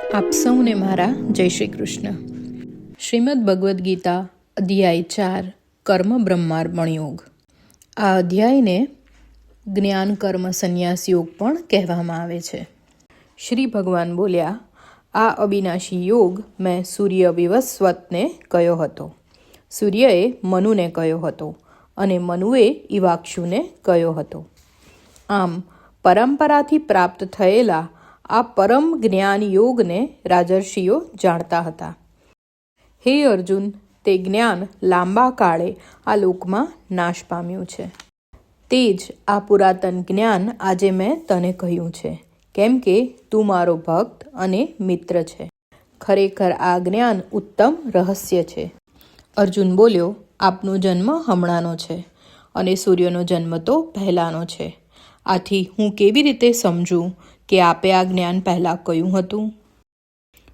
આપ સૌને મારા જય શ્રી કૃષ્ણ. શ્રીમદ ભગવદ્ ગીતા અધ્યાય 4 કર્મ બ્રહ્માર્પણ યોગ. આ અધ્યાયને જ્ઞાન કર્મ સંન્યાસ યોગ પણ કહેવામાં આવે છે. શ્રી ભગવાન બોલ્યા, આ અવિનાશી યોગ મેં સૂર્ય વિવસ્વતને કહ્યો હતો, સૂર્યએ મનુને કહ્યો હતો અને મનુએ ઇવાક્ષુને કહ્યો હતો. આમ પરંપરાથી પ્રાપ્ત થયેલા આ પરમ જ્ઞાન યોગને રાજર્ષિઓ જાણતા હતા. હે અર્જુન, તે જ્ઞાન લાંબા કાળે આ લોકમાં નાશ પામ્યું છે. તે જ આ પુરાતન જ્ઞાન આજે મેં તને કહ્યું છે, કેમ કે તું મારો ભક્ત અને મિત્ર છે. ખરેખર આ જ્ઞાન ઉત્તમ રહસ્ય છે. અર્જુન બોલ્યો, આપનો જન્મ હમણાંનો છે અને સૂર્યનો જન્મ તો પહેલાંનો છે. આથી હું કેવી રીતે સમજું કે આપે આ જ્ઞાન પહેલાં કહ્યું હતું?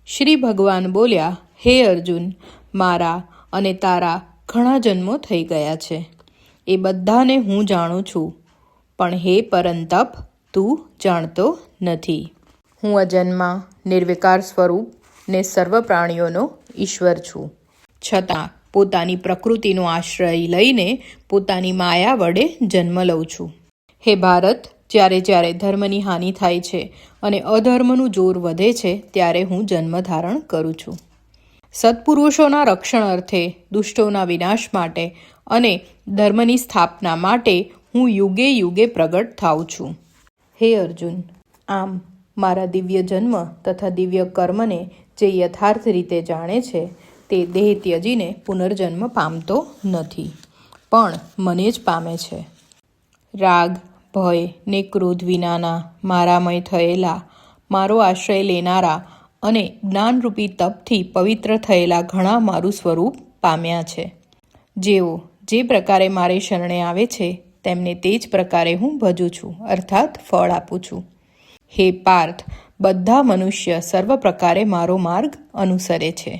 શ્રી ભગવાન બોલ્યા, હે અર્જુન, મારા અને તારા ઘણા જન્મો થઈ ગયા છે, એ બધાને હું જાણું છું, પણ હે પરંતપ, તું જાણતો નથી. હું અજન્મા, નિર્વિકાર સ્વરૂપ ને સર્વ પ્રાણીઓનો ઈશ્વર છું. છતાં પોતાની પ્રકૃતિનો આશ્રય લઈને પોતાની માયા વડે જન્મ લઉં છું. હે ભારત, જ્યારે જ્યારે ધર્મની હાનિ થાય છે અને અધર્મનું જોર વધે છે, ત્યારે હું જન્મ ધારણ કરું છું. સત્પુરુષોના રક્ષણ અર્થે, દુષ્ટોના વિનાશ માટે અને ધર્મની સ્થાપના માટે હું યુગે યુગે પ્રગટ થાઉં છું. હે અર્જુન, આમ મારા દિવ્ય જન્મ તથા દિવ્ય કર્મને જે યથાર્થ રીતે જાણે છે, તે દેહ ત્યજીને પુનર્જન્મ પામતો નથી, પણ મને જ પામે છે. રાગ, ભય ને ક્રોધ વિનાના, મારામય થયેલા, મારો આશ્રય લેનારા અને જ્ઞાનરૂપી તપથી પવિત્ર થયેલા ઘણા મારું સ્વરૂપ પામ્યા છે. જેઓ જે પ્રકારે મારે શરણે આવે છે, તેમને તે જ પ્રકારે હું ભજું છું, અર્થાત ફળ આપું છું. હે પાર્થ, બધા મનુષ્ય સર્વ પ્રકારે મારો માર્ગ અનુસરે છે.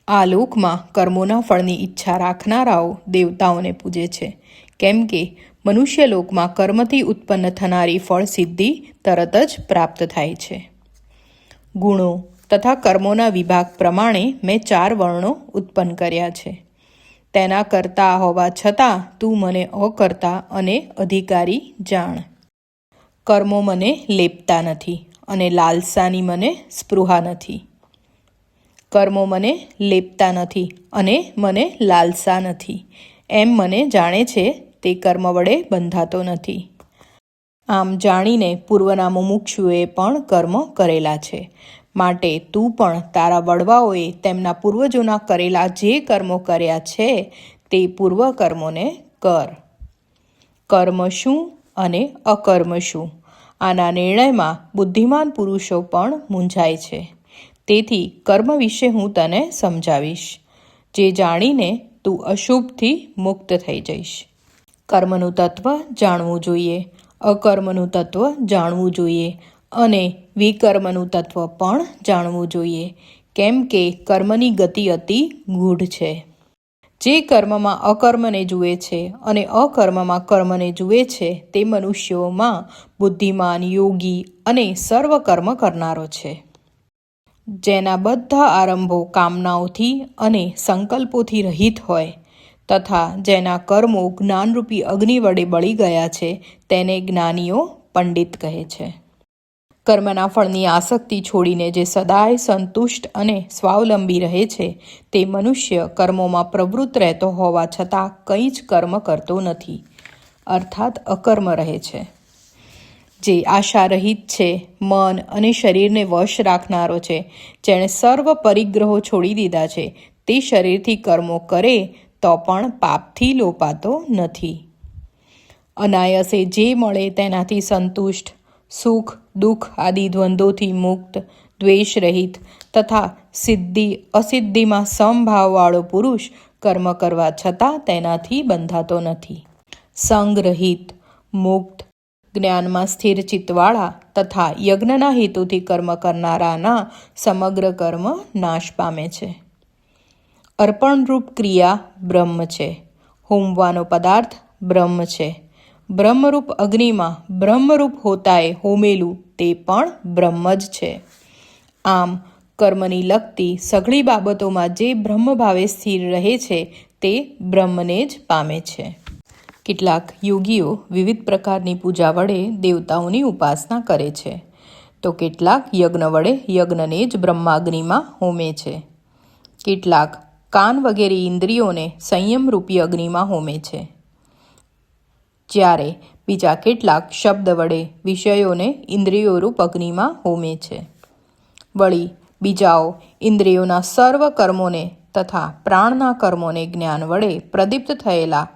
આ લોકમાં કર્મોના ફળની ઈચ્છા રાખનારાઓ દેવતાઓને પૂજે છે, કેમ કે મનુષ્ય લોકમાં કર્મથી ઉત્પન્ન થનારી ફળ સિદ્ધિ તરત જ પ્રાપ્ત થાય છે. ગુણો તથા કર્મોના વિભાગ પ્રમાણે મેં 4 વર્ણો ઉત્પન્ન કર્યા છે. તેના કરતા હોવા છતાં તું મને અકર્તા અને અધિકારી જાણ. કર્મો મને લેપતા નથી અને લાલસાની મને સ્પૃહા નથી. કર્મો મને લેપતા નથી અને મને લાલસા નથી, એમ મને જાણે છે તે કર્મ વડે બંધાતો નથી. આમ જાણીને પૂર્વના મુમુક્ષુએ પણ કર્મ કરેલા છે, માટે તું પણ તારા વડવાઓએ તેમના પૂર્વજોના કરેલા જે કર્મો કર્યા છે તે પૂર્વ કર્મોને કર. કર્મ શું અને અકર્મ શું, આના નિર્ણયમાં બુદ્ધિમાન પુરુષો પણ મૂંઝાય છે. તેથી કર્મ વિશે હું તને સમજાવીશ, જે જાણીને તું અશુભથી મુક્ત થઈ જઈશ. કર્મનું તત્વ જાણવું જોઈએ, અકર્મનું તત્વ જાણવું જોઈએ અને વિકર્મનું તત્વ પણ જાણવું જોઈએ, કેમ કે કર્મની ગતિ અતિ ગૂઢ છે. જે કર્મમાં અકર્મને જુએ છે અને અકર્મમાં કર્મને જુએ છે, તે મનુષ્યોમાં બુદ્ધિમાન, યોગી અને સર્વ કર્મ કરનારો છે. જેના બધા આરંભો કામનાઓથી અને સંકલ્પોથી રહિત હોય તથા જેના કર્મો જ્ઞાનરૂપી અગ્નિ વડે બળી ગયા છે, તેને જ્ઞાનીઓ પંડિત કહે છે. કર્મના ફળની આસક્તિ છોડીને જે સદાય સંતુષ્ટ અને સ્વાવલંબી રહે છે, તે મનુષ્ય કર્મોમાં પ્રવૃત્ત રહેતો હોવા છતાં કંઈ જ કર્મ કરતો નથી, અર્થાત અકર્મ રહે છે. જે આશા રહિત છે, મન અને શરીરને વશ રાખનારો છે, જેણે સર્વ પરિગ્રહો છોડી દીધા છે, તે શરીરથી કર્મો કરે તો પણ પાપથી લોપાતો નથી. અનાયસે જે મળે તેનાથી સંતુષ્ટ, સુખ દુઃખ આદિ દ્વંદ્વોથી મુક્ત, દ્વેષ રહિત તથા સિદ્ધિ અસિદ્ધિમાં સમભાવવાળો પુરુષ કર્મ કરવા છતાં તેનાથી બંધાતો નથી. સંગરહિત, મુક્ત, જ્ઞાનમાં સ્થિર ચિત્તવાળા તથા યજ્ઞના હેતુથી કર્મ કરનારાના સમગ્ર કર્મ નાશ પામે છે. અર્પણરૂપ ક્રિયા બ્રહ્મ છે, હોમવાનો પદાર્થ બ્રહ્મ છે. બ્રહ્મરૂપ અગ્નિમાં બ્રહ્મરૂપ હોતાએ હોમેલું તે પણ બ્રહ્મ જ છે. આમ કર્મને લગતી સઘળી બાબતોમાં જે બ્રહ્મભાવે સ્થિર રહે છે તે બ્રહ્મને જ પામે છે. કેટલાક યોગીઓ વિવિધ પ્રકારની પૂજા વડે દેવતાઓની ઉપાસના કરે છે, તો કેટલાક યજ્ઞ વડે યજ્ઞને જ બ્રહ્માગ્નિમાં હોમે છે. કેટલાક કાન વગેરે ઇન્દ્રિયોને સંયમરૂપી અગ્નિમાં હોમે છે, જ્યારે બીજા કેટલાક શબ્દ વડે વિષયોને ઇન્દ્રિયોરૂપ અગ્નિમાં હોમે છે. વળી બીજાઓ ઇન્દ્રિયોના સર્વ કર્મોને તથા પ્રાણના કર્મોને જ્ઞાન વડે પ્રદીપ્ત થયેલા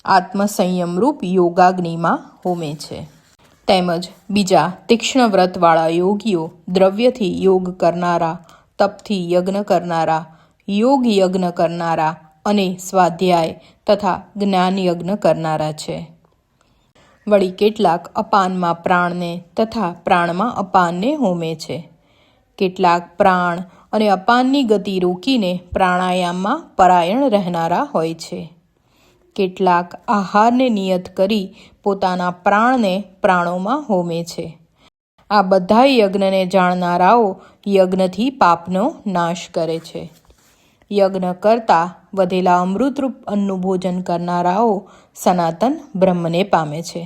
આત્મસંયમરૂપ યોગાગ્નિમાં હોમે છે. તેમજ બીજા તીક્ષ્ણ વ્રતવાળા યોગીઓ દ્રવ્યથી યોગ કરનારા, તપથી યજ્ઞ કરનારા, યોગ યજ્ઞ કરનારા અને સ્વાધ્યાય તથા જ્ઞાન યજ્ઞ કરનારા છે. વળી કેટલાક અપાનમાં પ્રાણને તથા પ્રાણમાં અપાનને હોમે છે. કેટલાક પ્રાણ અને અપાનની ગતિ રોકીને પ્રાણાયામમાં પરાયણ રહેનારા હોય છે. કેટલાક આહારને નિયત કરી પોતાના પ્રાણને પ્રાણોમાં હોમે છે. આ બધા યજ્ઞને જાણનારાઓ યજ્ઞથી પાપનો નાશ કરે છે. યજ્ઞ કરતાં વધેલા અમૃતરૂપ અન્નનું ભોજન કરનારાઓ સનાતન બ્રહ્મને પામે છે.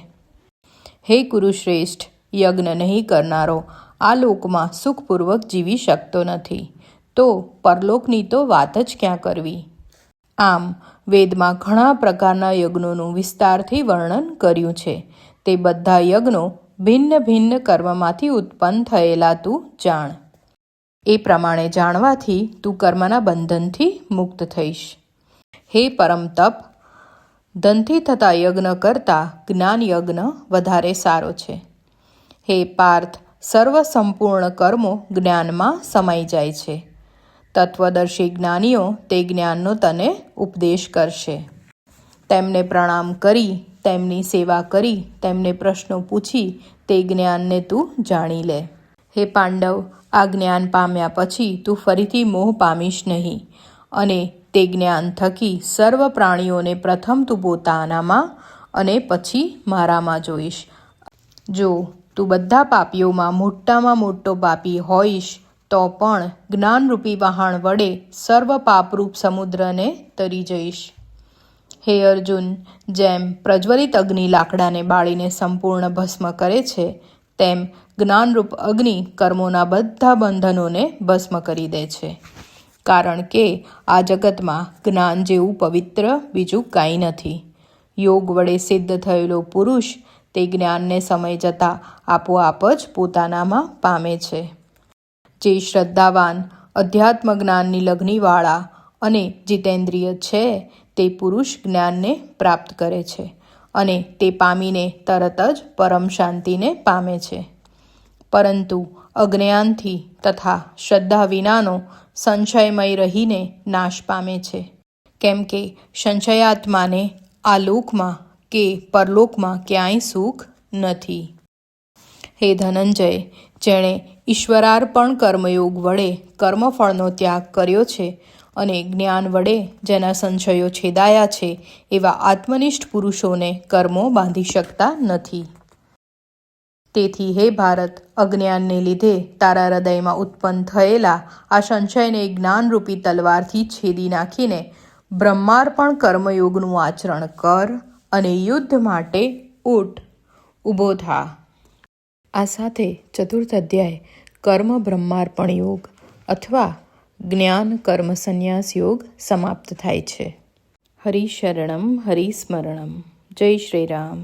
હે કુરુશ્રેષ્ઠ, યજ્ઞ નહીં કરનારો આ લોકમાં સુખપૂર્વક જીવી શકતો નથી, તો પરલોકની તો વાત જ ક્યાં કરવી. આમ વેદમાં ઘણા પ્રકારના યજ્ઞોનું વિસ્તારથી વર્ણન કર્યું છે. તે બધા યજ્ઞો ભિન્ન ભિન્ન કર્મમાંથી ઉત્પન્ન થયેલા તું જાણ. એ પ્રમાણે જાણવાથી તું કર્મના બંધનથી મુક્ત થઈશ. હે પરમ તપ, ધનથી થતા યજ્ઞ કરતાં જ્ઞાન યજ્ઞ વધારે સારો છે. હે પાર્થ, સર્વ સંપૂર્ણ કર્મો જ્ઞાનમાં સમાઈ જાય છે. તત્વદર્શી જ્ઞાનીઓ તે જ્ઞાનનો તને ઉપદેશ કરશે. તેમને પ્રણામ કરી, તેમની સેવા કરી, તેમને પ્રશ્નો પૂછી તે જ્ઞાનને તું જાણી લે. હે પાંડવ, આ જ્ઞાન પામ્યા પછી તું ફરીથી મોહ પામીશ નહીં, અને તે જ્ઞાન થકી સર્વ પ્રાણીઓને પ્રથમ તું પોતાનામાં અને પછી મારામાં જોઈશ. જો તું બધા પાપીઓમાં મોટામાં મોટો પાપી હોઈશ, તો પણ જ્ઞાનરૂપી વહાણ વડે સર્વ પાપરૂપ સમુદ્રને તરી જઈશ. હે અર્જુન, જેમ પ્રજ્વલિત અગ્નિ લાકડાને બાળીને સંપૂર્ણ ભસ્મ કરે છે, તેમ જ્ઞાનરૂપ અગ્નિ કર્મોના બધા બંધનોને ભસ્મ કરી દે છે. કારણ કે આ જગતમાં જ્ઞાન જેવું પવિત્ર બીજું કાંઈ નથી. યોગ વડે સિદ્ધ થયેલો પુરુષ તે જ્ઞાનને સમય જતાં આપોઆપ જ પોતાનામાં પામે છે. જે શ્રદ્ધાવાન, અધ્યાત્મ જ્ઞાનની લગ્નીવાળા અને જીતેન્દ્રિય છે, તે પુરુષ જ્ઞાનને પ્રાપ્ત કરે છે અને તે પામીને તરત જ પરમ શાંતિને પામે છે. પરંતુ અજ્ઞાનથી તથા શ્રદ્ધા વિનાનો સંશયમય રહીને નાશ પામે છે. કેમ કે સંશયાત્માને આ લોકમાં કે પરલોકમાં ક્યાંય સુખ નથી. હે ધનંજય, જેણે ઈશ્વરાર્પણ કર્મયોગ વડે કર્મફળનો ત્યાગ કર્યો છે અને જ્ઞાન વડે જેના સંશયો છેદાયા છે, એવા આત્મનિષ્ઠ પુરુષોને કર્મો બાંધી શકતા નથી. તેથી હે ભારત, અજ્ઞાનને લીધે તારા હૃદયમાં ઉત્પન્ન થયેલા આ સંશયને જ્ઞાનરૂપી તલવારથી છેદી નાખીને બ્રહ્માર્પણ કર્મયોગનું આચરણ કર અને યુદ્ધ માટે ઊઠ, ઊભો થા. આ સાથે ચતુર્થ અધ્યાય કર્મ બ્રહ્માર્પણ યોગ અથવા જ્ઞાન કર્મ સંન્યાસ યોગ સમાપ્ત થાય છે. હરિશરણમ હરિસ્મરણમ. જય શ્રી રામ.